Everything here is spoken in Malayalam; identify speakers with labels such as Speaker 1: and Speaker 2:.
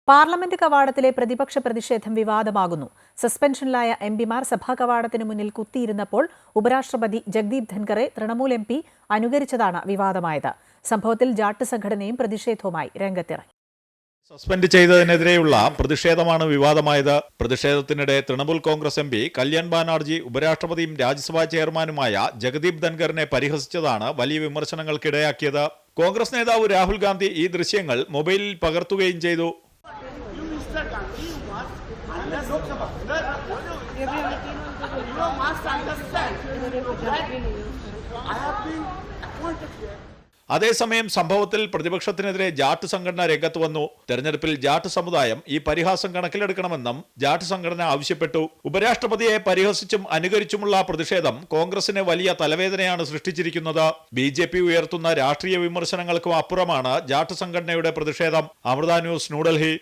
Speaker 1: പാർലമെന്റ് കവാടത്തിലെ പ്രതിപക്ഷ പ്രതിഷേധം വിവാദമാകുന്നു. സസ്പെൻഷനിലായ എംപിമാർ സഭാ കവാടത്തിന് മുന്നിൽ കുത്തിയിരുന്നപ്പോൾ ഉപരാഷ്ട്രപതി ജഗ്ദീപ് ധൻഖറെ തൃണമൂൽ എംപി അനുകരിച്ചതാണ് വിവാദമായത്. സംഭവത്തിൽ ജാട്ട് സംഘടനയും പ്രതിഷേധവുമായി രംഗത്തിറങ്ങി.
Speaker 2: സസ്പെൻഡ് ചെയ്തതിനെതിരെയുള്ള പ്രതിഷേധമാണ് വിവാദമായത്. പ്രതിഷേധത്തിനിടെ തൃണമൂൽ കോൺഗ്രസ് എംപി കല്യാൺ ബാനർജി ഉപരാഷ്ട്രപതിയും രാജ്യസഭാ ചെയർമാനുമായ ജഗദീപ് ധൻഖറിനെ പരിഹസിച്ചതാണ് വലിയ വിമർശനങ്ങൾക്കിടയാക്കിയത്. കോൺഗ്രസ് നേതാവ് രാഹുൽ ഗാന്ധി ഈ ദൃശ്യങ്ങൾ മൊബൈലിൽ പകർത്തുകയും ചെയ്തു. അതേസമയം സംഭവത്തിൽ പ്രതിപക്ഷത്തിനെതിരെ ജാട്ട് സംഘടന രംഗത്ത് വന്നു. തെരഞ്ഞെടുപ്പിൽ ജാട്ട് സമുദായം ഈ പരിഹാസം കണക്കിലെടുക്കണമെന്നും ജാട്ട് സംഘടന ആവശ്യപ്പെട്ടു. ഉപരാഷ്ട്രപതിയെ പരിഹസിച്ചും അനുകരിച്ചുമുള്ള പ്രതിഷേധം കോൺഗ്രസിന് വലിയ തലവേദനയാണ് സൃഷ്ടിച്ചിരിക്കുന്നത്. BJP ഉയർത്തുന്ന രാഷ്ട്രീയ വിമർശനങ്ങൾക്കും അപ്പുറമാണ് ജാട്ട് സംഘടനയുടെ പ്രതിഷേധം. അമൃത ന്യൂസ്, ന്യൂഡൽഹി.